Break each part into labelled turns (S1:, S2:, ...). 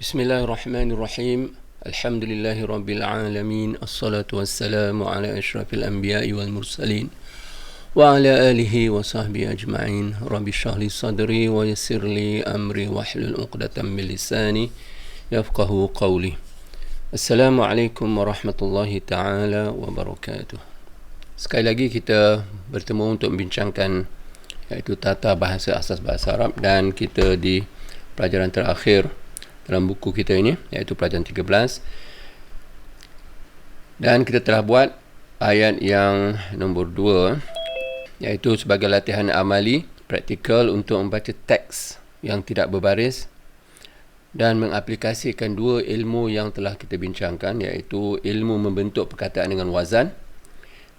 S1: Bismillahirrahmanirrahim. Alhamdulillahi rabbil alamin. Assalatu wassalamu ala asyrafil anbiya'i wal mursalin wa ala alihi wa sahbihi ajma'in. Rabbi shrah li sadri wa yassir li amri wahlul 'uqdatam min lisani yafqahu qawli. Assalamualaikum warahmatullahi taala wabarakatuh. Sekali lagi kita bertemu untuk membincangkan iaitu tata bahasa asas bahasa Arab, dan kita di pelajaran terakhir dalam buku kita ini iaitu pelajaran 13, dan kita telah buat ayat yang nombor 2 iaitu sebagai latihan amali praktikal untuk membaca teks yang tidak berbaris dan mengaplikasikan dua ilmu yang telah kita bincangkan, iaitu ilmu membentuk perkataan dengan wazan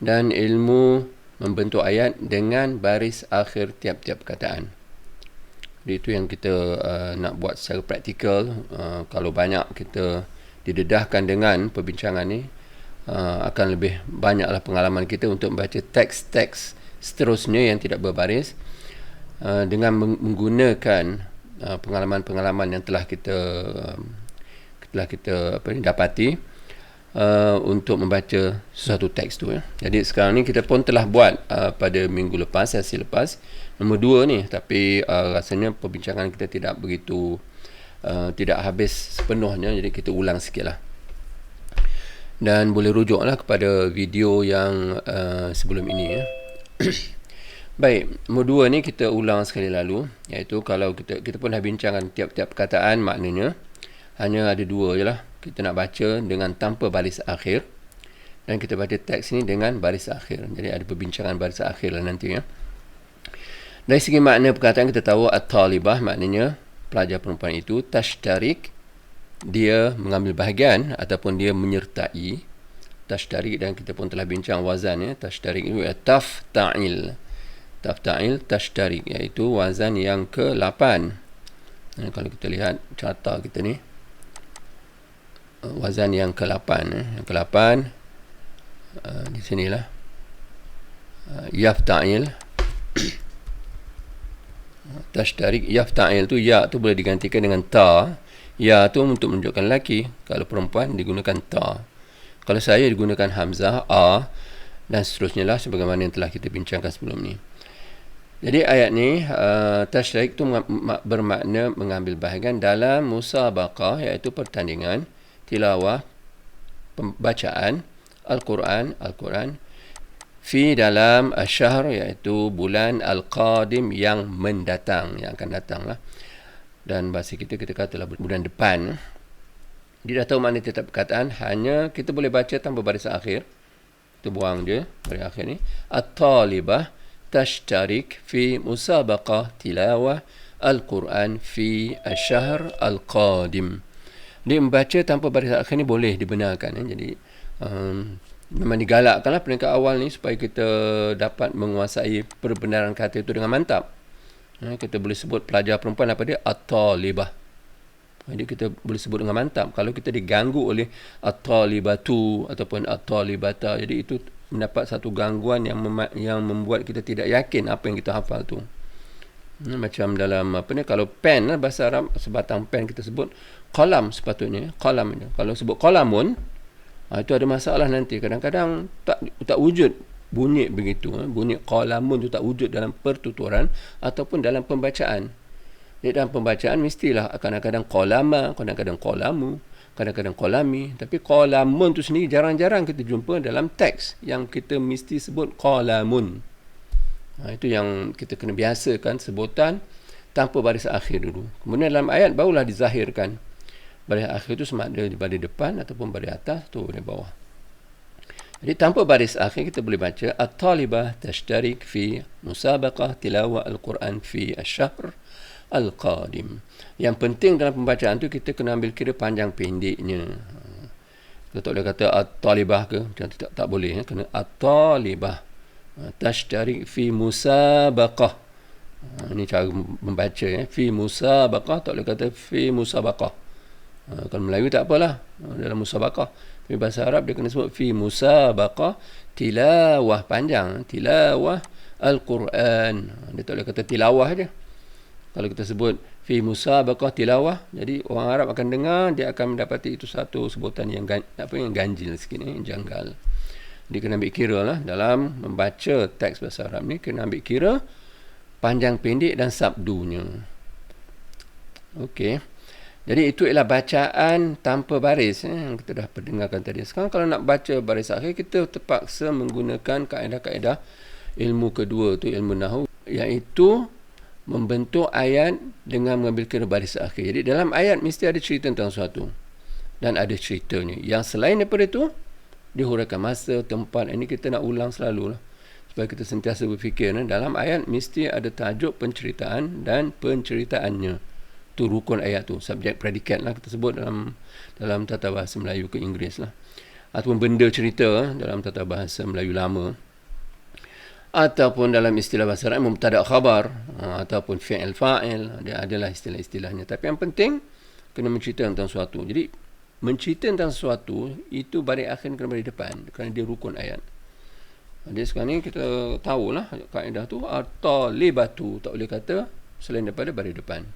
S1: dan ilmu membentuk ayat dengan baris akhir tiap-tiap perkataan. Itu yang kita nak buat secara praktikal. Kalau banyak kita didedahkan dengan perbincangan ni, akan lebih banyaklah pengalaman kita untuk membaca teks-teks seterusnya yang tidak berbaris dengan menggunakan pengalaman-pengalaman yang telah kita dapati untuk membaca sesuatu teks tu. Jadi sekarang ni kita pun telah buat pada minggu lepas, sesi lepas nombor 2 ni, tapi rasanya perbincangan kita tidak begitu tidak habis sepenuhnya, jadi kita ulang sikit lah, dan boleh rujuklah kepada video yang sebelum ini Baik, nombor 2 ni kita ulang sekali lalu, iaitu kalau kita pun dah bincangkan tiap-tiap perkataan, maknanya hanya ada 2 je lah. Kita nak baca dengan tanpa baris akhir, dan kita baca teks ni dengan baris akhir. Jadi ada perbincangan baris akhir lah nanti ya. Dari segi makna perkataan, kita tahu at-talibah maknanya pelajar perempuan itu, tashtarik dia mengambil bahagian ataupun dia menyertai. Tashtarik, dan kita pun telah bincang wazan ya. Tashtarik itu tafta'il. Tafta'il tashtarik, iaitu wazan yang ke-8. Kalau kita lihat carta kita ni, wazan yang ke-8 yang ke-8 di sinilah yafta'il. Tashtarik yafta'il tu, ya tu boleh digantikan dengan ta. Ya tu untuk menunjukkan lelaki, kalau perempuan digunakan ta. Kalau saya digunakan hamzah, a, dan seterusnya lah, sebagaimana yang telah kita bincangkan sebelum ni. Jadi ayat ni tashtarik tu bermakna mengambil bahagian dalam musabaqah, iaitu pertandingan tilawah, pembacaan Al-Quran fi dalam asyahr, iaitu bulan Al-Qadim yang mendatang, yang akan datang lah. Dan bahasa kita katalah bulan depan. Dia dah tahu makna tiap perkataan, hanya kita boleh baca tanpa baris akhir. Kita buang je baris akhir ni. At-talibah tashtarik fi musabaqah tilawah Al-Quran fi asyahr Al-Qadim. Dia membaca tanpa baris akhir ni boleh dibenarkan. Jadi memang digalakkan lah peringkat awal ni, supaya kita dapat menguasai perbenaran kata itu dengan mantap. Kita boleh sebut pelajar perempuan apa dia? At-talibah. Jadi kita boleh sebut dengan mantap. Kalau kita diganggu oleh at-talibatu ataupun at-talibata, jadi itu mendapat satu gangguan yang membuat kita tidak yakin apa yang kita hafal tu. Macam dalam kalau pen, bahasa Arab, sebatang pen kita sebut qalam, sepatutnya qalam. Kalau sebut qalamun, itu ada masalah nanti. Kadang-kadang tak wujud bunyi begitu. Bunyi qalamun tu tak wujud dalam pertuturan ataupun dalam pembacaan. Jadi dalam pembacaan mestilah kadang-kadang qalama, kadang-kadang qalamu, kadang-kadang qalami. Tapi qalamun tu sendiri jarang-jarang kita jumpa dalam teks yang kita mesti sebut qalamun. Itu yang kita kena biasakan sebutan tanpa baris akhir dulu. Kemudian dalam ayat barulah dizahirkan. Baris akhir itu sama ada di baris depan ataupun baris atas tu di bawah. Jadi tanpa baris akhir kita boleh baca at-talibah tashtarik fi musabaqah tilawah Al-Quran fi asyahr Al-Qadim. Yang penting dalam pembacaan tu kita kena ambil kira panjang pendeknya. Kita tak boleh kata at-talibah ke, macam tak boleh. Kena at-talibah tashtarik fi musabaqah. Ini cara membaca fi musabaqah, tak boleh kata fi musabaqah. Kalau Melayu tak apalah, dalam musabaqah. Tapi bahasa Arab dia kena sebut fi musabaqah tilawah, panjang, tilawah Al-Quran. Dia tak boleh kata tilawah je. Kalau kita sebut Fi musabaqah tilawah. Jadi orang Arab akan dengar, dia akan mendapati itu satu sebutan yang ganjil sikit ni, janggal. Dia kena ambil kira lah dalam membaca teks bahasa Arab ni, kena ambil kira panjang pendek dan sabdunya. Okey. Jadi itu ialah bacaan tanpa baris yang kita dah perdengarkan tadi. Sekarang kalau nak baca baris akhir, kita terpaksa menggunakan kaedah-kaedah ilmu kedua tu, ilmu nahwu, iaitu membentuk ayat dengan mengambil kira baris akhir. Jadi dalam ayat mesti ada cerita tentang sesuatu dan ada ceritanya. Yang selain daripada itu, dihuraikan masa, tempat. Ini kita nak ulang selalu lah, supaya kita sentiasa berfikir. Dalam ayat mesti ada tajuk, penceritaan dan penceritaannya. Tu rukun ayat tu, subjek predikat lah kita sebut dalam tata bahasa Melayu ke Inggeris lah, ataupun benda cerita dalam tata bahasa Melayu lama, ataupun dalam istilah bahasa Arab mubtada' khabar, ataupun fi'il fa'il. Dia adalah istilah-istilahnya, tapi yang penting kena mencerita tentang sesuatu. Jadi mencerita tentang sesuatu itu baris akhir kena baris depan, kerana dia rukun ayat. Jadi sekarang ni kita tahulah kaedah tu, at-talibatu tak boleh kata selain daripada baris depan.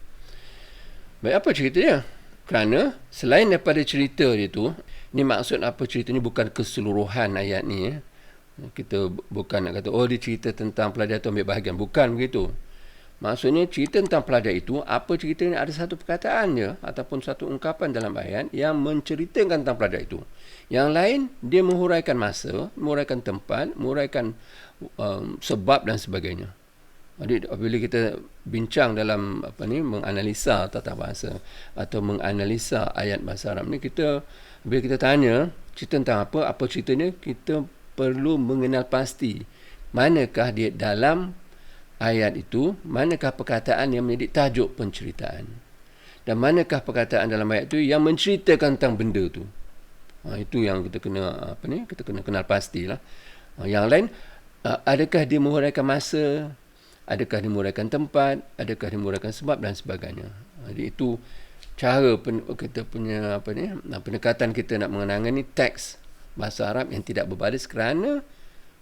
S1: Baik, apa cerita dia? Kerana selain daripada cerita dia tu, ni maksud apa cerita ni bukan keseluruhan ayat ni. Kita bukan nak kata, dia cerita tentang pelajar tu ambil bahagian. Bukan begitu. Maksudnya cerita tentang pelajar itu, apa cerita ni, ada satu perkataan je ataupun satu ungkapan dalam ayat yang menceritakan tentang pelajar itu. Yang lain, dia menghuraikan masa, menghuraikan tempat, menghuraikan sebab dan sebagainya. Jadi apabila kita bincang dalam menganalisa tata bahasa atau menganalisa ayat bahasa Arab ni, bila kita tanya cerita tentang apa ceritanya, kita perlu mengenal pasti manakah dia dalam ayat itu, manakah perkataan yang menjadi tajuk penceritaan, dan manakah perkataan dalam ayat itu yang menceritakan tentang benda tu. Itu yang kita kena kita kena kenal pastilah. Yang lain, adakah dia menghuraikan masa, adakah dia menguraikan tempat, adakah dia menguraikan sebab dan sebagainya. Jadi itu cara kita punya pendekatan kita nak mengenangani teks bahasa Arab yang tidak berbaris, kerana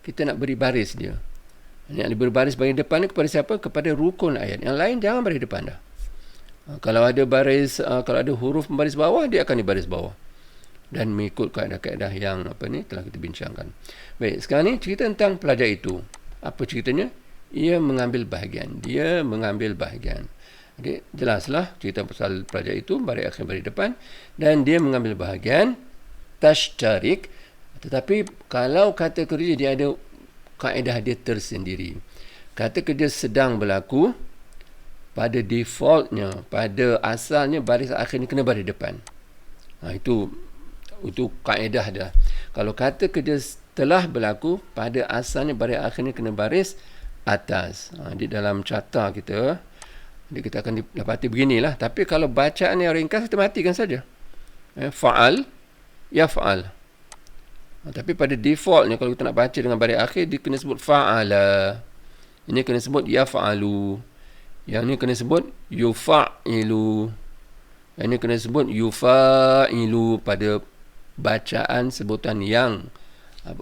S1: kita nak beri baris dia. Yang beri baris bahagian depan ni kepada siapa? Kepada rukun ayat. Yang lain jangan baris depan dah. Kalau ada baris, kalau ada huruf baris bawah, dia akan di baris bawah. Dan mengikut kaedah-kaedah yang telah kita bincangkan. Baik, sekarang ni cerita tentang pelajar itu. Apa ceritanya? Ia mengambil bahagian. Jadi jelaslah cerita pasal pelajar itu, baris akhir baris depan, dan dia mengambil bahagian tashtarik. Tetapi kalau kata kerja dia ada kaedah dia tersendiri. Kata kerja sedang berlaku, pada defaultnya, pada asalnya baris akhir ni kena baris depan. Itu kaedah dia. Kalau kata kerja telah berlaku, pada asalnya baris akhir ni kena baris atas. Di dalam carta kita, kita akan dapati beginilah. Tapi kalau bacaan yang ringkas, kita matikan saja. Fa'al, yaf'al. Tapi pada defaultnya, kalau kita nak baca dengan baris akhir, dia kena sebut fa'ala. Ini kena sebut yaf'alu. Yang ni kena sebut yufa'ilu. Yang ni kena sebut yufa'ilu pada bacaan sebutan yang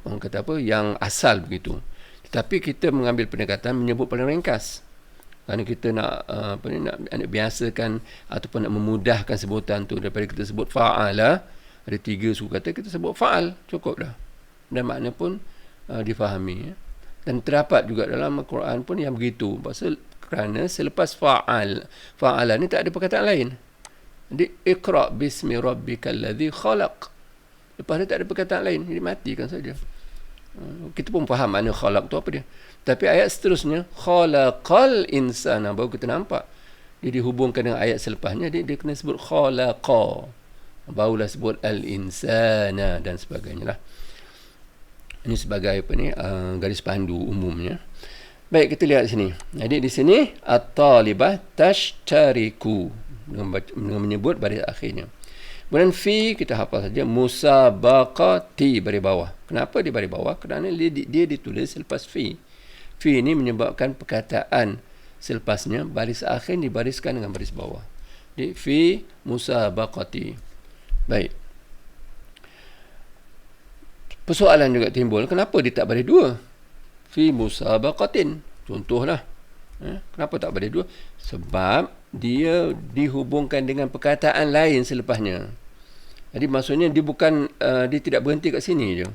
S1: orang kata yang asal begitu. Tetapi kita mengambil pendekatan menyebut paling ringkas. Kerana kita nak nak biasakan ataupun nak memudahkan sebutan tu, daripada kita sebut fa'ala, ada 3 suku kata, kita sebut fa'al, cukup dah. Dan makna pun difahami. Dan terdapat juga dalam Al-Quran pun yang begitu. Kerana selepas fa'ala ni tak ada perkataan lain. Jadi iqra' bismi rabbikal ladzi khalaq. Lepas dia tak ada perkataan lain, jadi matikan saja. Kita pun faham makna khalaq tu apa dia. Tapi ayat seterusnya, khalaqal insana, baru kita nampak dia dihubungkan dengan ayat selepasnya. Dia kena sebut khalaqa, barulah sebut al-insana dan sebagainya lah. Ini sebagai garis pandu umumnya. Baik, kita lihat sini. Jadi di sini at-talibah tashtariku, dengan menyebut baris akhirnya. Kemudian fi kita hafal saja, musabaqati baris bawah. Kenapa di baris bawah? Kerana dia ditulis selepas fi. Fi ini menyebabkan perkataan selepasnya baris akhir dibariskan dengan baris bawah. Jadi fi musabaqati. Baik. Persoalan juga timbul, kenapa dia tak baris dua? Fi musabaqatin. Contohlah. Kenapa tak baris dua? Sebab dia dihubungkan dengan perkataan lain selepasnya. Jadi maksudnya dia bukan dia tidak berhenti kat sini je.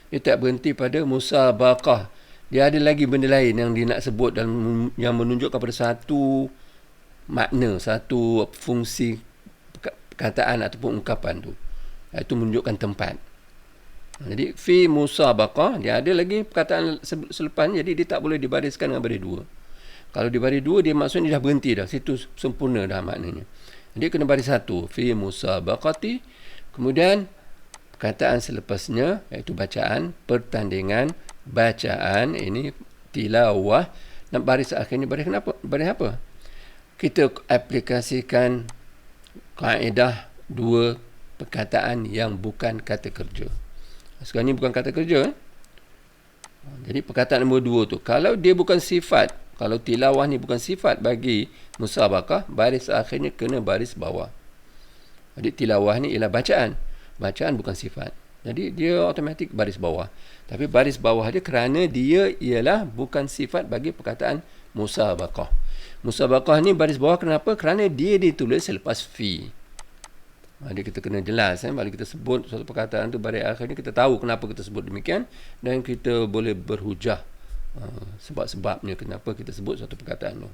S1: Dia tak berhenti pada musabaqah. Dia ada lagi benda lain yang dia nak sebut dan yang menunjukkan pada satu makna, satu fungsi perkataan ataupun ungkapan tu. Itu menunjukkan tempat. Jadi fi musabaqah, dia ada lagi perkataan selepas, jadi dia tak boleh dibariskan dengan baris dua. Kalau di baris dua, dia maksudnya dia dah berhenti dah. Situ sempurna dah maknanya. Dia kena baris satu. Fi musabaqati. Kemudian perkataan selepasnya, iaitu bacaan, pertandingan, bacaan, ini tilawah. Dan baris akhirnya baris kenapa? Baris apa? Kita aplikasikan kaedah dua perkataan yang bukan kata kerja. Sekarang ni bukan kata kerja. Jadi perkataan nombor dua tu, kalau dia bukan sifat, kalau tilawah ni bukan sifat bagi musabaqah, baris akhirnya kena baris bawah. Jadi tilawah ni ialah bacaan. Bacaan bukan sifat. Jadi dia automatik baris bawah. Tapi baris bawah dia kerana dia ialah bukan sifat bagi perkataan musabaqah. Musabaqah ni baris bawah kenapa? Kerana dia ditulis selepas fi. Jadi kita kena jelas, bila kita sebut suatu perkataan tu baris akhir ni, kita tahu kenapa kita sebut demikian dan kita boleh berhujah sebab-sebabnya kenapa kita sebut suatu perkataan tu.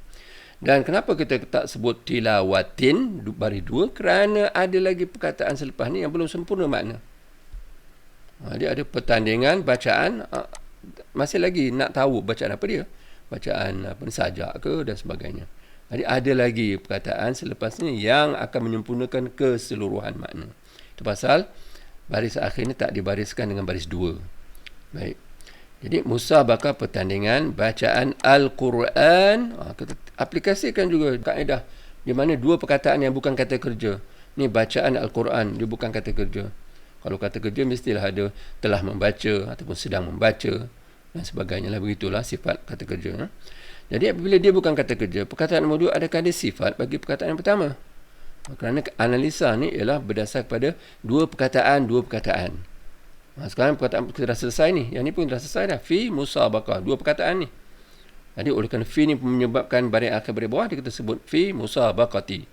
S1: Dan kenapa kita tak sebut tilawatin baris dua? Kerana ada lagi perkataan selepas ni yang belum sempurna makna. Dia ada pertandingan, bacaan, masih lagi nak tahu bacaan apa dia. Bacaan apa ni, sajak ke dan sebagainya. Jadi ada lagi perkataan selepasnya yang akan menyempurnakan keseluruhan makna. Itu pasal baris akhir ni tak dibariskan dengan baris dua. Baik. Jadi musabaqah pertandingan bacaan Al-Quran, kita aplikasikan juga kaedah di mana dua perkataan yang bukan kata kerja. Ni bacaan Al-Quran, dia bukan kata kerja. Kalau kata kerja mestilah ada telah membaca ataupun sedang membaca dan sebagainya lah, begitulah sifat kata kerja. Jadi apabila dia bukan kata kerja, perkataan nombor dua adakah dia sifat bagi perkataan yang pertama? Kerana analisa ni ialah berdasar pada dua perkataan. Sekarang perkataan kita dah selesai ni. Yang ni pun dah selesai dah. Fi musabaqah. Dua perkataan ni. Jadi oleh kerana fi ni menyebabkan baris akhir baris bawah, kita sebut fi musabaqati.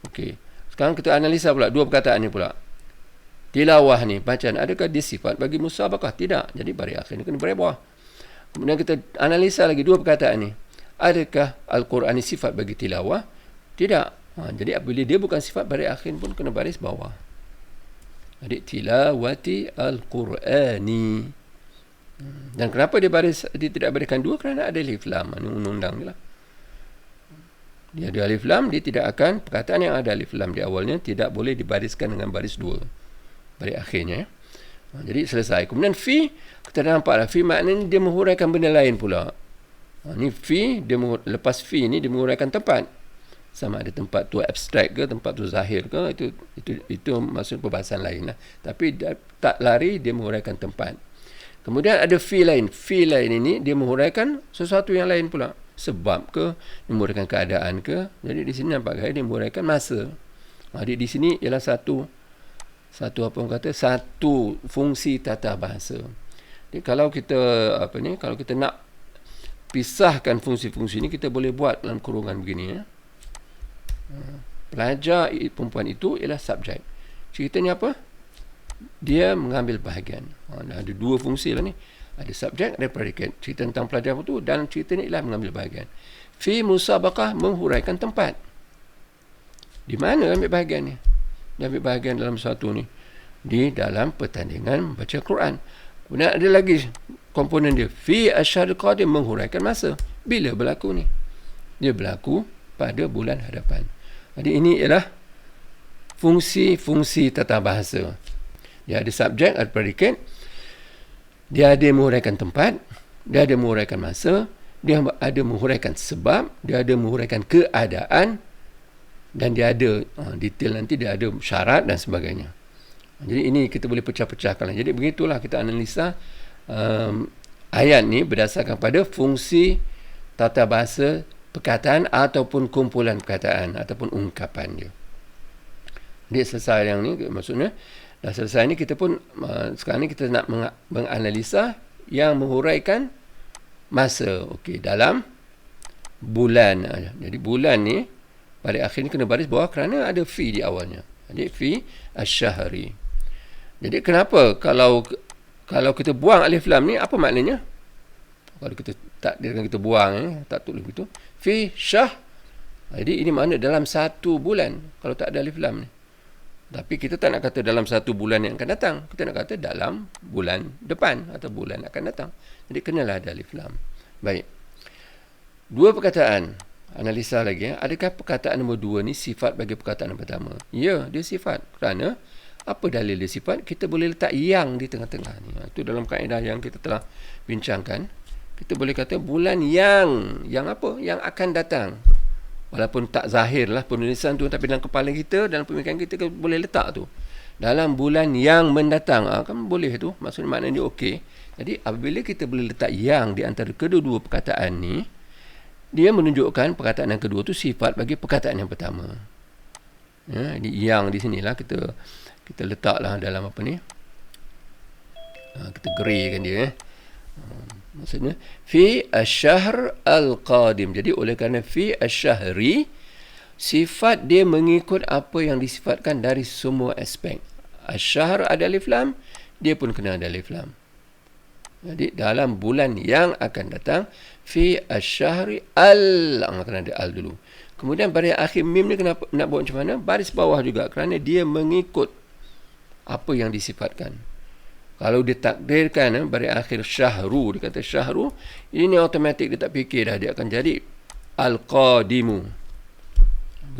S1: Okey. Sekarang kita analisa pula dua perkataan ni pula. Tilawah ni, bacaan, adakah dia sifat bagi musabaqah? Tidak. Jadi baris akhir ni kena baris bawah. Kemudian kita analisa lagi dua perkataan ni. Adakah Al-Quran ni sifat bagi tilawah? Tidak. Jadi apabila dia bukan sifat, baris akhir pun kena baris bawah. Jadi tilawati Al-Qurani. Dan kenapa dia tidak bariskan dua? Kerana ada alif lam. Ini undang-undang ni lah. Dia ada alif lam, dia tidak akan, perkataan yang ada alif lam di awalnya tidak boleh dibariskan dengan baris dua. Baris akhirnya. Jadi selesai. Kemudian fi, kita dah nampak lah. Fi maknanya dia menghuraikan benda lain pula. Ni fi, lepas fi ni dia menguraikan tempat. Sama ada tempat tu abstrak ke, tempat tu zahir ke, itu maksud perbahasan lain lah. Tapi tak lari dia menguraikan tempat. Kemudian ada fi lain. Fi lain ini dia menguraikan sesuatu yang lain pula. Sebab ke, dia menguraikan keadaan ke. Jadi di sini nampak dia menguraikan masa. Jadi di sini ialah satu fungsi tata bahasa. Jadi kalau kita nak pisahkan fungsi-fungsi ini, kita boleh buat dalam kurungan begini ya. Pelajar perempuan itu ialah subjek. Ceritanya apa? Dia mengambil bahagian. Ada dua fungsi lah ni. Ada subjek, ada predikat. Cerita tentang pelajar itu dan ceritanya ialah mengambil bahagian. Fi musabaqah menghuraikan tempat. Di mana ambil bahagian ni? Dia ambil bahagian dalam satu ni. Di dalam pertandingan baca Quran. Kemudian ada lagi komponen dia. Fi asyhadul qadim menghuraikan masa. Bila berlaku ni? Dia berlaku pada bulan hadapan. Jadi ini ialah fungsi-fungsi tata bahasa. Dia ada subjek, ada predikat. Dia ada menghuraikan tempat. Dia ada menghuraikan masa. Dia ada menghuraikan sebab. Dia ada menghuraikan keadaan. Dan dia ada detail nanti, dia ada syarat dan sebagainya. Jadi ini kita boleh pecah-pecahkan. Jadi begitulah kita analisa ayat ni berdasarkan pada fungsi tata bahasa perkataan ataupun kumpulan perkataan ataupun ungkapan dia. Dia selesai yang ni, maksudnya dah selesai ni kita pun sekarang ni kita nak menganalisa yang menghuraikan masa. Okey, dalam bulan. Jadi bulan ni baris akhir ni kena baris bawah kerana ada fi di awalnya. Jadi fi asyahri. Jadi kenapa kalau kita buang alif lam ni, apa maknanya? Kalau kita takdirkan kita buang, tak tulis begitu, fi syah. Jadi ini makna dalam satu bulan kalau tak ada alif lam ni. Tapi kita tak nak kata dalam satu bulan yang akan datang. Kita nak kata dalam bulan depan atau bulan akan datang. Jadi kenalah ada alif lam. Baik. Dua perkataan. Analisa lagi. Adakah perkataan nombor 2 ni sifat bagi perkataan yang pertama? Ya, dia sifat. Kerana apa dalil dia sifat? Kita boleh letak yang di tengah-tengah ni. Itu dalam kaedah yang kita telah bincangkan. Kita boleh kata bulan yang apa? Yang akan datang. Walaupun tak zahir lah penulisan tu, tapi dalam kepala kita, dalam pemikiran kita boleh letak tu. Dalam bulan yang mendatang, kan boleh tu. Maksudnya maknanya okey. Jadi apabila kita boleh letak yang di antara kedua-dua perkataan ni, dia menunjukkan perkataan yang kedua tu sifat bagi perkataan yang pertama. Ya, yang di sinilah kita letaklah dalam apa ni? Kita greykan dia. Maksudnya fi asy-syahr al-qadim. Jadi oleh kerana fi asy-syahri, sifat dia mengikut apa yang disifatkan dari semua aspek. Asy-syahr ada alif lam, dia pun kena ada alif lam. Jadi dalam bulan yang akan datang, fi asy-syahri kena ada al dulu. Kemudian baris akhir mim ni kenapa nak buat macam mana? Baris bawah juga kerana dia mengikut apa yang disifatkan. Kalau dia takdirkan baris akhir syahru, dia kata syahru, ini automatik dia tak fikir dah, dia akan jadi al-qadimu.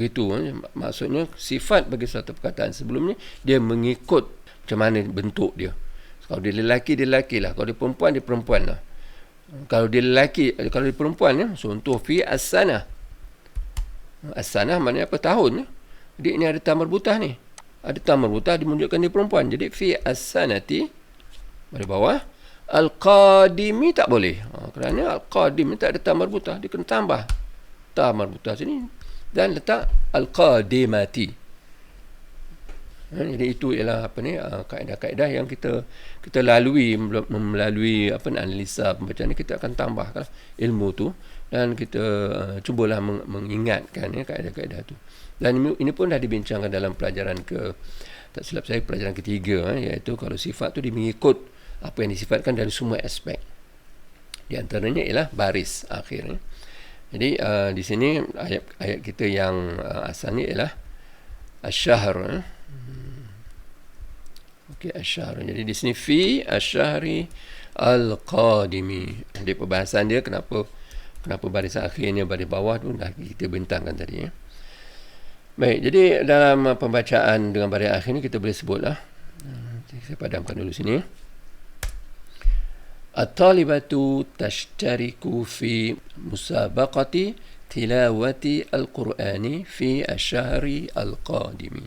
S1: Begitu. Maksudnya sifat bagi satu perkataan sebelumnya, dia mengikut macam mana bentuk dia. Kalau dia lelaki, dia lelaki lah. Kalau dia perempuan, dia perempuan lah. Kalau dia lelaki, kalau dia perempuan, contoh fi as-sanah. As-sanah maknanya apa? Tahun. Jadi ini ada ta marbutah ni. Ada ta marbutah dimunculkan dia perempuan. Jadi fi as-sanati, pada bawah, al-qadimi tak boleh. Kerana al-qadim ni tak ada ta marbutah. Dia kena tambah ta marbutah sini. Dan letak al-qadimati. Jadi itu ialah apa ni, kaedah-kaedah yang kita lalui melalui analisa pembacaan ni. Kita akan tambahkan ilmu tu dan kita cubalah mengingatkan kaedah-kaedah tu. Dan ini pun dah dibincangkan dalam pelajaran tak silap saya pelajaran ketiga, iaitu kalau sifat tu dia mengikut apa yang disifatkan dari semua aspek. Di antaranya ialah baris akhir. Jadi di sini ayat kita yang asalnya ialah asy-syahr. Okey, asy-syahr. Jadi di sini fi asy-syahri al-qadimi. Jadi perbahasan dia kenapa baris akhirnya baris bawah tu dah kita bentangkan tadi. Baik, jadi dalam pembacaan dengan baris akhir ni kita boleh sebutlah. Saya padamkan dulu sini. At-talibatu tashtariku fi musabaqati tilawati al-Qur'ani fi asy-syahri al-qadimi.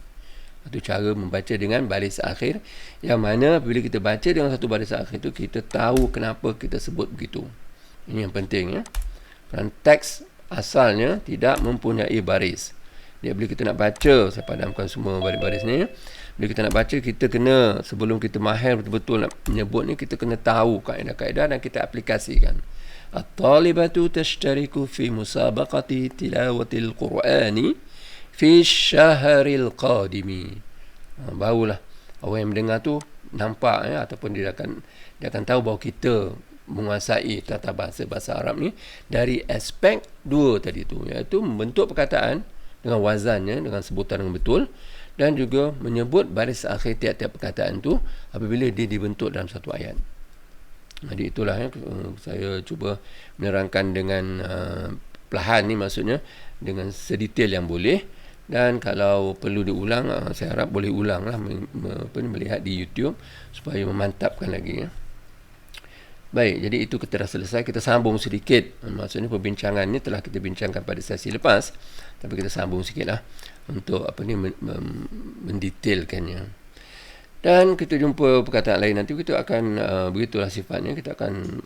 S1: Itu cara membaca dengan baris akhir, yang mana bila kita baca dengan satu baris akhir tu, kita tahu kenapa kita sebut begitu. Ini yang penting, ya. Kerana teks asalnya tidak mempunyai baris. Dia bila kita nak baca, saya padamkan semua baris-baris ni. Bila kita nak baca, kita kena, sebelum kita mahir betul-betul nak menyebut ni, kita kena tahu kaedah-kaedah dan kita aplikasikan. At-talibatu tashtariku fi musabaqati tilawatil Qur'ani fi syahril qadimi. Barulah orang yang mendengar tu nampak, ataupun dia akan tahu bahawa kita menguasai tata bahasa Arab ni dari aspek dua tadi tu, iaitu membentuk perkataan dengan wazannya, dengan sebutan yang betul, dan juga menyebut baris akhir tiap-tiap perkataan tu apabila dia dibentuk dalam satu ayat. Jadi itulah saya cuba menerangkan dengan perlahan ni, maksudnya dengan sedetail yang boleh, dan kalau perlu diulang, saya harap boleh ulang lah, melihat di YouTube supaya memantapkan lagi. Baik, jadi itu kita dah selesai. Kita sambung sedikit. Maksudnya perbincangan ni telah kita bincangkan pada sesi lepas, tapi kita sambung sikit lah untuk mendetailkannya. Dan kita jumpa perkataan lain nanti. Kita akan begitulah sifatnya. Kita akan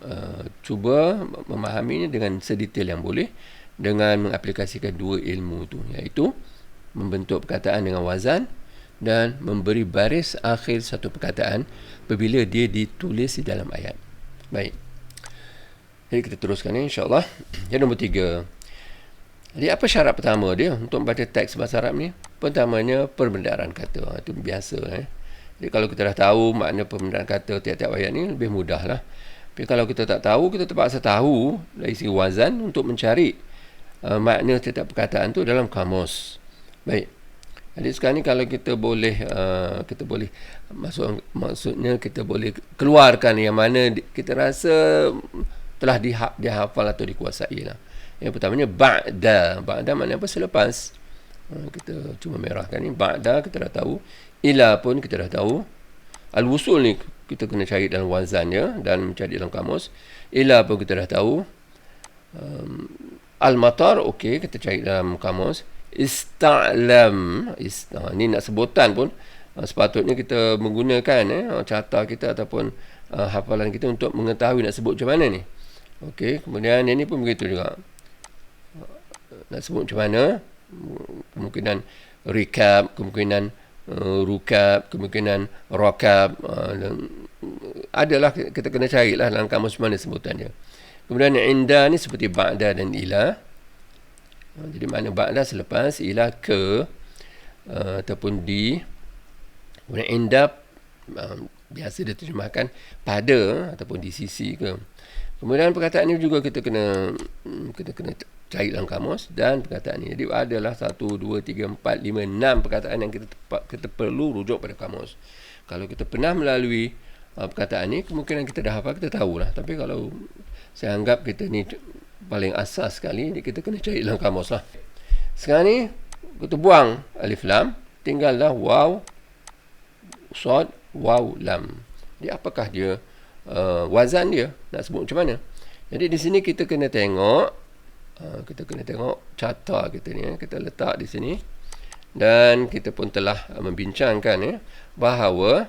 S1: cuba memahaminya dengan sedetail yang boleh, dengan mengaplikasikan dua ilmu tu, iaitu membentuk perkataan dengan wazan dan memberi baris akhir satu perkataan apabila dia ditulis di dalam ayat. Baik. Jadi kita teruskan insya-Allah. Yang nombor 3. Jadi apa syarat pertama dia untuk membaca teks bahasa Arab ni? Pertamanya perbendaharaan kata. Itu biasa. Jadi kalau kita dah tahu makna perbendaharaan kata tiap-tiap ayat ni, lebih mudah lah. Tapi kalau kita tak tahu, kita terpaksa tahu dari segi wazan untuk mencari makna setiap perkataan tu dalam kamus. Baik. Jadi sekarang ni kalau kita boleh maksudnya kita boleh keluarkan yang mana kita rasa telah dihafal atau dikuasai lah. Yang pertamanya ba'da. Ba'da maknanya apa? Selepas. Kita cuma merahkan ni. Ba'da kita dah tahu. Ila pun kita dah tahu. Al-wusul ni kita kena cari dalam wazan dia dan mencari dalam kamus. Ila pun kita dah tahu. Al-matar, okey, kita cari dalam kamus. Ista'lam. Ni nak sebutan pun sepatutnya kita menggunakan carta kita ataupun hafalan kita untuk mengetahui nak sebut macam mana ni. Okey, kemudian yang ni pun begitu juga. Nak sebut macam mana, kemungkinan recap, kemungkinan rukab, kemungkinan rakab, adalah kita kena carilah dalam kamus mana sebutannya. Kemudian inda ni seperti ba'da dan ila. Jadi makna ba'da selepas, ila ke ataupun di. Kemudian inda biasa diterjemahkan pada ataupun di sisi ke. Kemudian perkataan ini juga kita kena cari dalam kamus dan perkataan ini. Jadi adalah 1, 2, 3, 4, 5, 6 perkataan yang kita perlu rujuk pada kamus. Kalau kita pernah melalui perkataan ini, kemungkinan kita dah hafal, kita tahulah. Tapi kalau saya anggap kita ni paling asas sekali, jadi kita kena cari dalam kamus lah. Sekarang ni kita buang alif lam, tinggallah waw, sad, waw, lam. Jadi apakah dia wazan dia, nak sebut macam mana? Jadi di sini kita kena tengok carta kita ni, kita letak di sini, dan kita pun telah membincangkan bahawa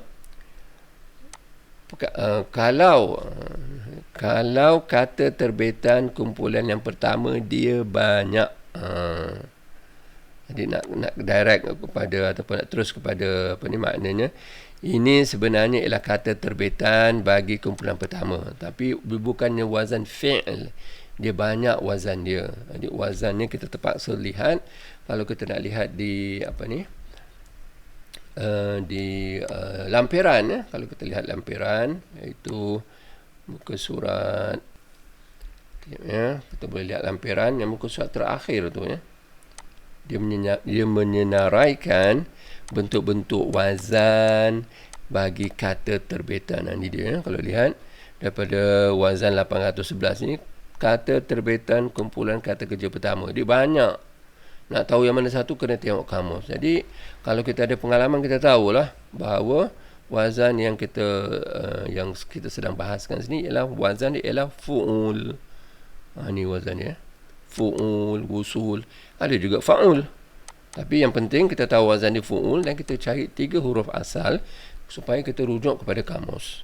S1: kalau kata terbitan kumpulan yang pertama dia banyak, jadi nak direct kepada ataupun nak terus kepada apa ni maknanya, ini sebenarnya ialah kata terbitan bagi kumpulan pertama, tapi bukannya wazan fi'l, dia banyak wazan dia. Jadi wazannya kita terpaksa lihat. Kalau kita nak lihat di apa ni, di lampiran, kalau kita lihat lampiran, iaitu muka surat, kita boleh lihat lampiran yang muka surat terakhir tu, dia menyenaraikan bentuk-bentuk wazan bagi kata terbitan. Ini dia, kalau lihat daripada wazan 811 ni, kata terbitan kumpulan kata kerja pertama. Dia banyak. Nak tahu yang mana satu, kena tengok kamus. Jadi kalau kita ada pengalaman, kita tahulah bahawa wazan yang kita sedang bahaskan sini ialah wazan dia ialah fu'ul. Ni wazan dia, fu'ul, wusul. Ada juga fa'ul. Tapi yang penting kita tahu wazan dia fu'ul dan kita cari 3 huruf asal supaya kita rujuk kepada kamus.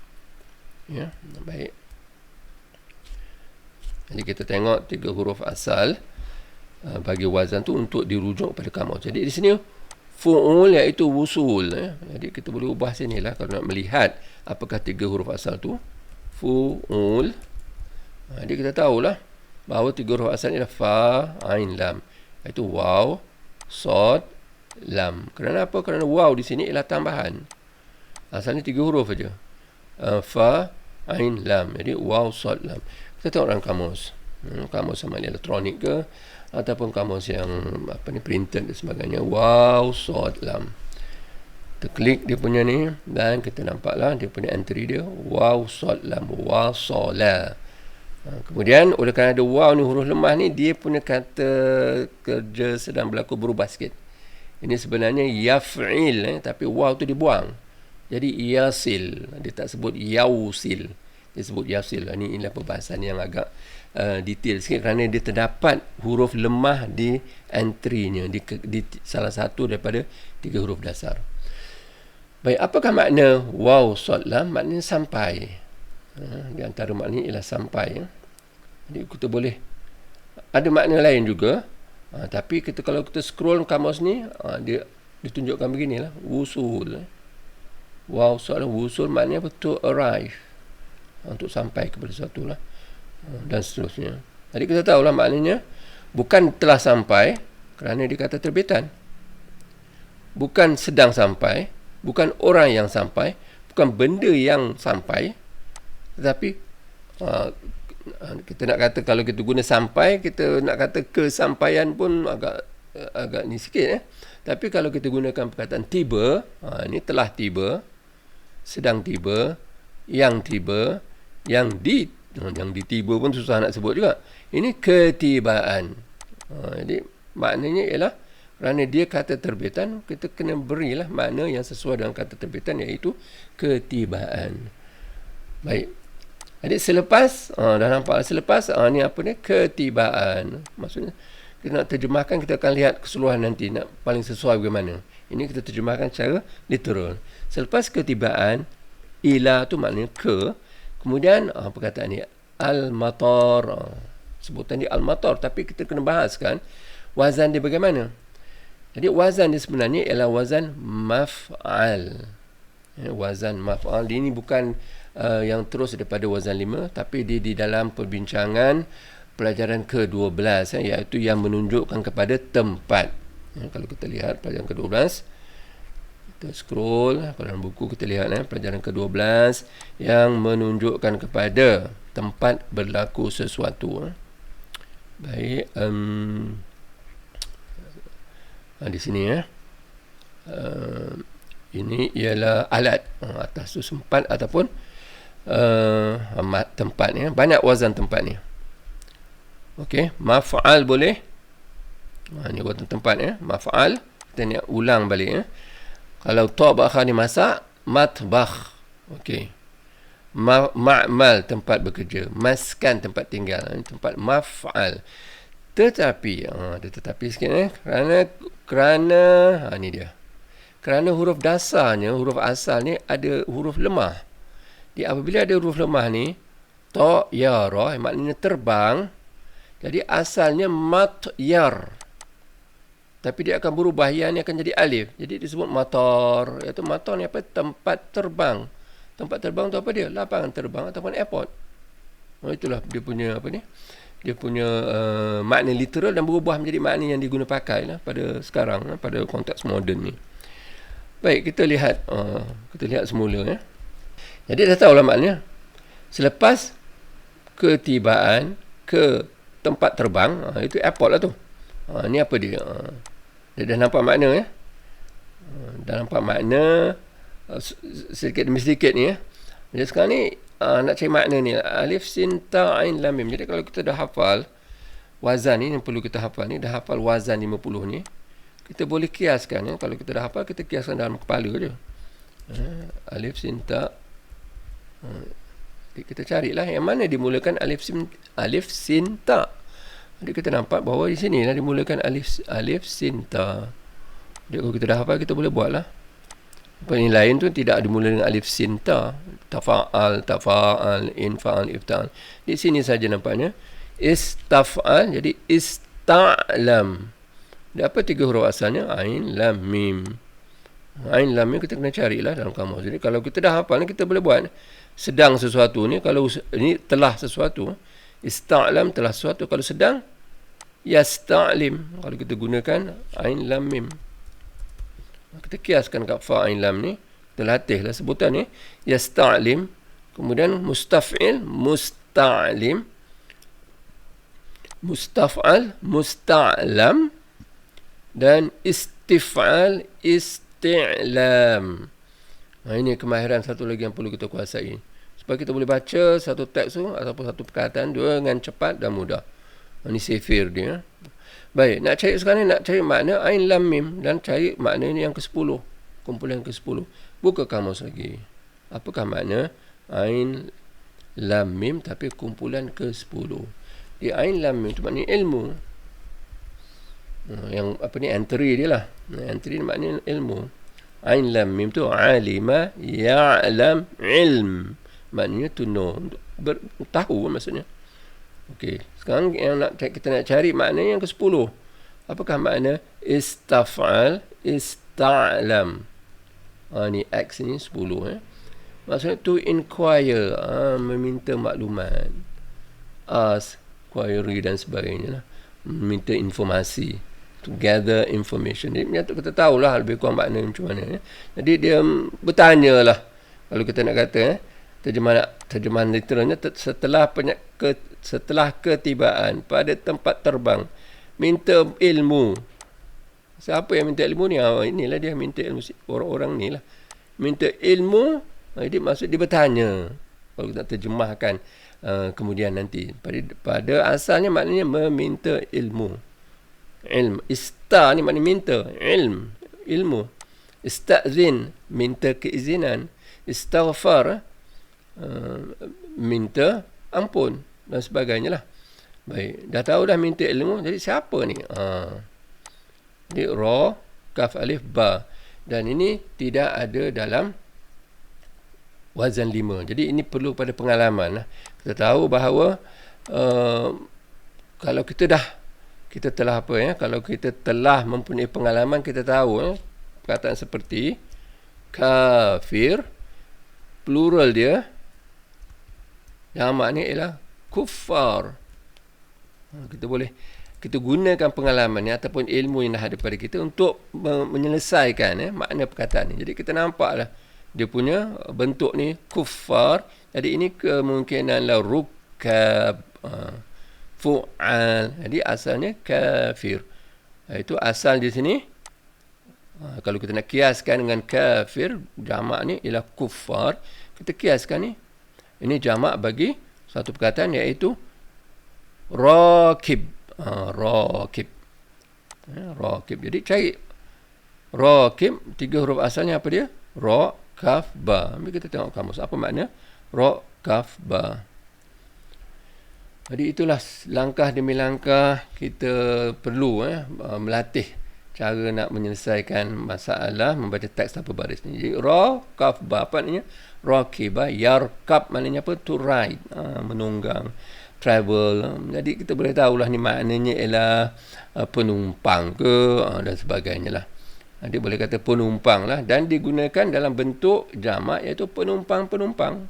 S1: Ya, baik. Jadi kita tengok 3 huruf asal bagi wazan tu untuk dirujuk pada kamus. Jadi di sini fu'ul iaitu wusul. Jadi kita boleh ubah sinilah kalau nak melihat apakah 3 huruf asal tu. Fu'ul. Jadi kita tahulah bahawa 3 huruf asal ni adalah fa, ain, lam. Iaitu waw, sad, lam. Kerana apa? Kerana waw di sini ialah tambahan. Asalnya 3 huruf saja. Fa, ain, lam. Jadi waw, sad, lam. Kita tengok dalam kamus. Kamus sama ada elektronik ke ataupun kamus yang printed dan sebagainya. Waw, sad, lam. Kita klik dia punya ni dan kita nampaklah dia punya entry dia. Waw, sad, lam. Wasala. Kemudian oleh kerana ada waw ni huruf lemah ni, dia punya kata kerja sedang berlaku berubah sikit. Ini sebenarnya yaf'il, tapi waw tu dibuang. Jadi yasil. Dia tak sebut yausil. Dia sebut yasil. Inilah perbahasan yang agak detail sikit kerana dia terdapat huruf lemah di entry-nya, di salah satu daripada 3 huruf dasar. Baik, apakah makna waw, sad, lam? Maknanya sampai. Di antara maknanya ialah sampai. Jadi kita boleh ada makna lain juga, tapi kalau kita scroll kamus ni, dia ditunjukkan beginilah, wusul. Waw, sad, lam, wusul maknanya apa? To arrive, untuk sampai kepada sesuatu lah, dan seterusnya. Jadi kita tahulah maknanya Bukan telah sampai kerana dia kata terbitan. Bukan sedang sampai, bukan orang yang sampai, bukan benda yang sampai, tetapi kita nak kata, kalau kita guna sampai, kita nak kata kesampaian pun agak ni sikit. Tapi kalau kita gunakan perkataan tiba, ini telah tiba, sedang tiba, yang ditiba pun susah nak sebut juga. Ini ketibaan. Jadi maknanya ialah kerana dia kata terbitan, kita kena berilah makna yang sesuai dengan kata terbitan, iaitu ketibaan. Baik. Jadi selepas, dah nampak selepas, ni apa ni? Ketibaan. Maksudnya kita nak terjemahkan, kita akan lihat keseluruhan nanti nak paling sesuai bagaimana. Ini kita terjemahkan secara literal. Selepas ketibaan, ila tu maknanya ke, kemudian perkataan ni al-matar, sebutan dia al-matar, tapi kita kena bahaskan wazan dia bagaimana. Jadi wazan dia sebenarnya ialah wazan maf'al. Wazan maf'al ini bukan yang terus daripada wazan 5, tapi dia di dalam perbincangan pelajaran ke-12, iaitu yang menunjukkan kepada tempat. Kalau kita lihat pelajaran ke-12, kita scroll dalam buku, kita lihat pelajaran ke-12 yang menunjukkan kepada tempat berlaku sesuatu. Baik, di sini ini ialah alat, atas tu sempat ataupun tempat ni, banyak wazan tempat ni. Okey, maf'al boleh. Ini wazan tempat maf'al. Kita ni ulang balik Kalau tabakha ni masak, matbakh. Okey. Ma'mal tempat bekerja, maskan tempat tinggal, tempat maf'al. Tetapi ada tetapi sikit kerana ni dia. Kerana huruf dasarnya, huruf asal ni ada huruf lemah. Apabila ada huruf lemah ni, ta ya ra, maknanya terbang. Jadi asalnya matyar. Tapi dia akan berubah, ya ni akan jadi alif. Jadi disebut matar. Iaitu matar ni apa? Tempat terbang. Tempat terbang tu apa dia? Lapangan terbang ataupun airport. Itulah dia punya apa ni? Dia punya makna literal dan berubah menjadi makna yang diguna pakai pada sekarang, pada konteks moden ni. Baik, kita lihat semula Jadi dah tahu lah maknanya. Selepas ketibaan ke tempat terbang, itu airport lah tu. Ni apa dia? Dia dah nampak makna dah nampak makna sedikit demi sedikit ni Jadi sekarang ni nak cari makna ni, alif sin ta ain lam mim. Jadi kalau kita dah hafal wazan ni, yang perlu kita hafal ni, dah hafal wazan 50 ni, kita boleh kiaskan kalau kita dah hafal, kita kiaskan dalam kepala je. Alif sin ta. Kita carilah yang mana dimulakan alif sin ta. Jadi kita nampak bahawa di sini lah dimulakan alif sin ta. Jadi kalau kita dah hafal, kita boleh buatlah. Yang lain tu tidak dimulai dengan alif sin ta. Tafa'al, tafa'al, infa'al, ifta'al. Di sini saja nampaknya istaf'al, jadi ista'lam. Dia apa 3 huruf asalnya? Ain, lam, mim. Ain, lam, mim kita kena carilah dalam kamus. Jadi kalau kita dah hafal ni, kita boleh buat sedang sesuatu ni. Kalau ini telah sesuatu, ista'lam telah sesuatu. Kalau sedang, yasta'lim. Kalau kita gunakan ain, lam, mim. Kita kiaskan kat fa ain lam ni, kita latihlah sebutan ni, yasta'lim, kemudian mustaf'il, musta'lim, mustaf'al, musta'lam, dan istif'al, isti'lam. Ini kemahiran satu lagi yang perlu kita kuasai, supaya kita boleh baca satu teks tu ataupun satu perkataan dengan cepat dan mudah. Ini sifir dia. Baik, nak cari sekarang ni, nak cari makna ain lam mim dan cari makna ni yang ke-10, kumpulan ke-10. Buka kamus lagi. Apakah makna ain lam mim tapi kumpulan ke-10? Di ain lam mim itu maknanya ilmu. Yang apa ni, entry dia lah. Entry ni maknanya ilmu. Ain lam mim tu alima ya'lam ilm. Maknanya to know, tahu maksudnya. Okey, sekarang yang kita nak cari makna yang ke-10. Apakah makna istaf'al, ista'lam? Ni X ni 10 Maksudnya to inquire, meminta maklumat. Ask, query dan sebagainya lah. minta informasi, to gather information. Jadi kita tahulah lebih kurang makna macam mana. Jadi dia bertanya lah, kalau kita nak kata terjemahan literalnya, setelah ketibaan pada tempat terbang, minta ilmu. Siapa yang minta ilmu ni? Inilah dia minta ilmu, orang-orang ni lah minta ilmu. Jadi maksud dia bertanya, kalau kita terjemahkan kemudian nanti pada asalnya maknanya meminta ilmu. Ista ni maknanya minta, ilmu. Istazin, minta keizinan. Istaghfar, minta ampun dan sebagainya lah. Baik, dah tahu dah minta ilmu, jadi siapa ni? Jadi ra, kaf, alif, ba, dan ini tidak ada dalam wazan 5. Jadi ini perlu pada pengalaman lah. Kita tahu bahawa kalau kita telah mempunyai pengalaman, kita tahu perkataan seperti kafir, plural dia jamak ni ialah kuffar. Kita gunakan pengalaman ni ataupun ilmu yang dah ada pada kita untuk menyelesaikan makna perkataan ni. Jadi kita nampaklah dia punya bentuk ni kuffar. Jadi ini kemungkinanlah rukab, fu'al. Jadi asalnya kafir. Itu asal di sini. Kalau kita nak kiaskan dengan kafir, jamak ni ialah kuffar. Kita kiaskan ni. Ini jamak bagi satu perkataan iaitu rakib. Rakib. Rakib. Jadi cari rakib, 3 huruf asalnya apa dia? Ra, kaf, ba. Ambil kita tengok kamus. Apa makna ra, kaf, ba. Jadi itulah langkah demi langkah kita perlu melatih cara nak menyelesaikan masalah membaca teks tanpa baris ni. Jadi ra, kaf, ba, apa maknanya? Rakiba, yarkab maknanya apa? To ride, menunggang, travel. Jadi kita boleh tahulah ni maknanya ialah penumpang ke dan sebagainya lah. Dia boleh kata penumpang lah, dan digunakan dalam bentuk jamak iaitu penumpang-penumpang.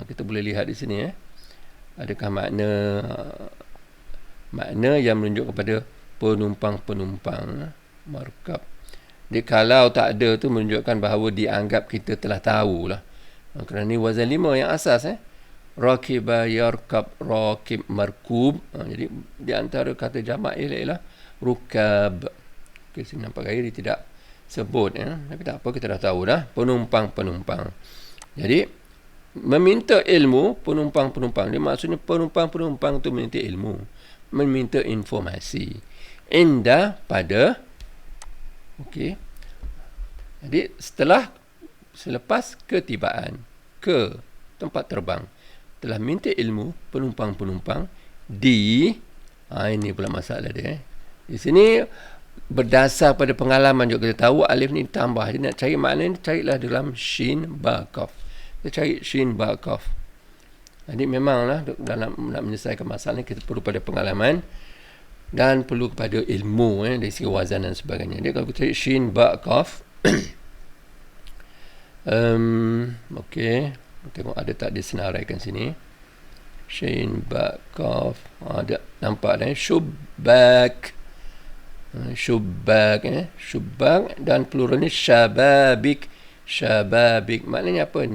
S1: Kita boleh lihat di sini adakah makna yang menunjuk kepada penumpang-penumpang, markab. Jadi kalau tak ada tu menunjukkan bahawa dianggap kita telah tahu lah. Kerana ni wazan 5 yang asas. Rakiba, yarkab, rakib, markub. Jadi di antara kata jamak ialah rukab. Okay, sini nampak gaya dia tidak sebut. Tapi tak apa, kita dah tahu dah. Penumpang-penumpang. Jadi meminta ilmu, penumpang-penumpang. Dia maksudnya penumpang-penumpang tu meminta ilmu, meminta informasi. Indah pada. Okey. Jadi selepas ketibaan ke tempat terbang, telah minta ilmu penumpang-penumpang di ini pula masalah dia. Di sini berdasar pada pengalaman juga kita tahu alif ni tambah. Jadi nak cari makna ni, carilah dalam shin ba qaf. Kita cari shin ba qaf. Jadi memanglah dalam nak menyelesaikan masalah ni kita perlu pada pengalaman dan perlu kepada ilmu dari segi wazan dan sebagainya. Jadi kalau kita cari shin ba qaf, okey, tengok ada tak disenaraikan sini. Shin ba qaf, ada nampak dah, syubbak. Syubbak, syubbak, dan plural ni syababik. Syababik maknanya apa?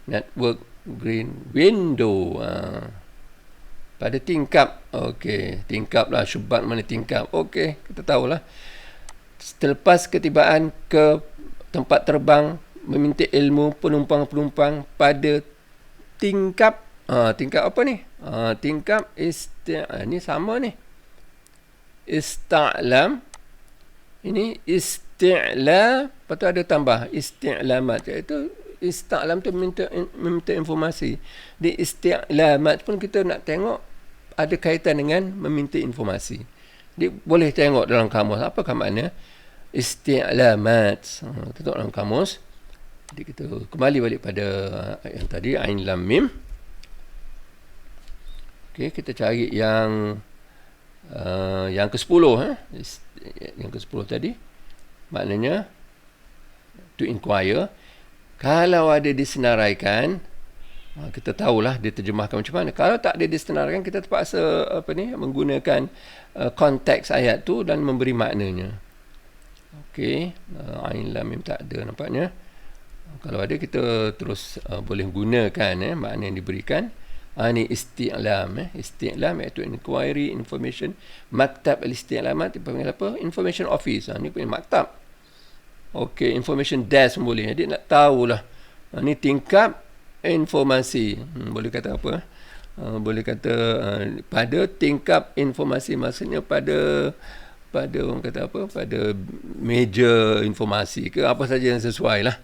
S1: Network, green window. Pada tingkap. Okey, tingkap lah. Syubbak mana tingkap. Okey, kita tahulah. Selepas ketibaan ke tempat terbang, meminta ilmu penumpang-penumpang pada tingkap. Tingkap apa ni? Tingkap ni sama ni. Ista'lam. Ini isti'la. Lepas tu ada tambah isti'lamat. Iaitu ista'lam tu meminta informasi. Di isti'lamat pun kita nak tengok ada kaitan dengan meminta informasi. Jadi boleh tengok dalam kamus apakah makna isti'lamat. Kita tengok dalam kamus. Jadi kita kembali balik pada yang tadi, ain lam mim. Okey, kita cari yang ke-10 yang ke-10 tadi. Maknanya to inquire. Kalau ada disenaraikan, Kita tahulah dia terjemahkan macam mana. Kalau tak dia disenarkan, kita terpaksa menggunakan konteks ayat tu dan memberi maknanya. Okey, ain lam mim tak ada nampaknya. Kalau ada kita terus boleh gunakan makna yang diberikan. Ini isti'lam. Isti'lam iaitu inquiry, information. Maktab al-isti'lamat dipanggil apa? Information office. Ini punya maktab. Okey, information desk boleh. Dia nak tahulah. Ini tingkap informasi. Boleh kata apa? Boleh kata pada tingkap informasi, maksudnya pada orang kata apa? Pada meja informasi ke apa saja yang sesuai lah.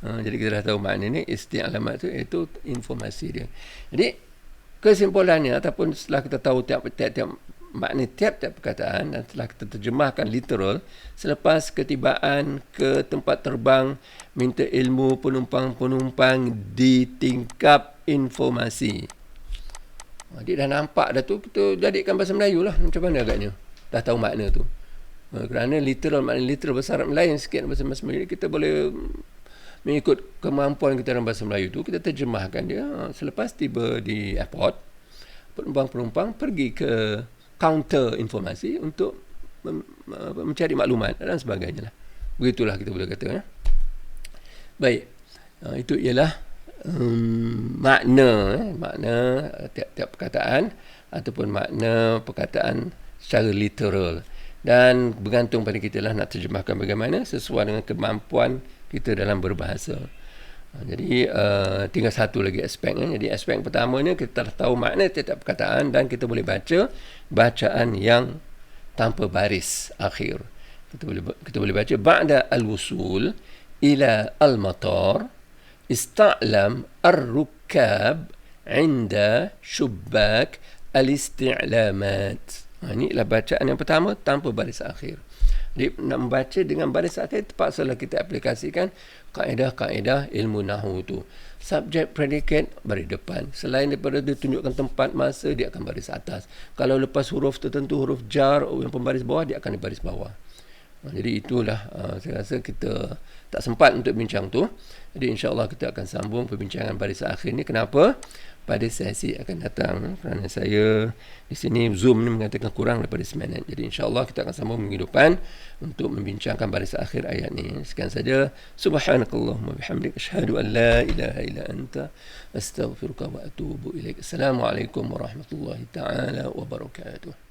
S1: Jadi kita dah tahu makna ni isti'lamat tu iaitu informasi dia. Jadi kesimpulannya ataupun setelah kita tahu tiap-tiap makna tiap-tiap perkataan dan setelah kita terjemahkan literal, selepas ketibaan ke tempat terbang minta ilmu penumpang-penumpang di tingkap informasi. Dia dah nampak dah tu, kita jadikan bahasa Melayu lah. Macam mana agaknya? Dah tahu makna tu. Kerana literal, makna literal bahasa Arab lain sikit bahasa Melayu, kita boleh mengikut kemampuan kita dalam bahasa Melayu tu, kita terjemahkan dia. Selepas tiba di airport, penumpang-penumpang pergi ke kaunter informasi untuk mencari maklumat dan sebagainya lah. Begitulah kita boleh kata. Baik, itu ialah makna tiap-tiap perkataan ataupun makna perkataan secara literal. Dan bergantung pada kita lah nak terjemahkan bagaimana sesuai dengan kemampuan kita dalam berbahasa. Jadi tinggal satu lagi aspek. Jadi aspek pertamanya kita tahu makna tiap perkataan dan kita boleh baca bacaan yang tanpa baris akhir. Kita boleh baca ba'da al-wusul ila al-matar ista'lam ar-rukkab 'inda shubbak al-isti'lamat. Ini adalah bacaan yang pertama tanpa baris akhir. Jadi nak membaca dengan baris akhir, terpaksalah kita aplikasikan kaedah-kaedah ilmu nahwu tu. Subjek, predicate baris depan. Selain daripada dia tunjukkan tempat, masa, dia akan baris atas. Kalau lepas huruf tertentu, huruf jar yang pembaris bawah, dia akan di baris bawah. Jadi itulah saya rasa kita tak sempat untuk bincang tu. Jadi insya-Allah kita akan sambung perbincangan baris akhir ni. Kenapa? Pada sesi akan datang, kerana saya di sini Zoom ni mengatakan kurang daripada 9 minit. Jadi insya-Allah kita akan sambung minggu depan untuk membincangkan baris akhir ayat ni. Sekian saja. Subhanakallahumma bihamdik asyhadu an la ilaha illa anta astaghfiruka wa atubu ilaik. Assalamualaikum warahmatullahi taala wabarakatuh.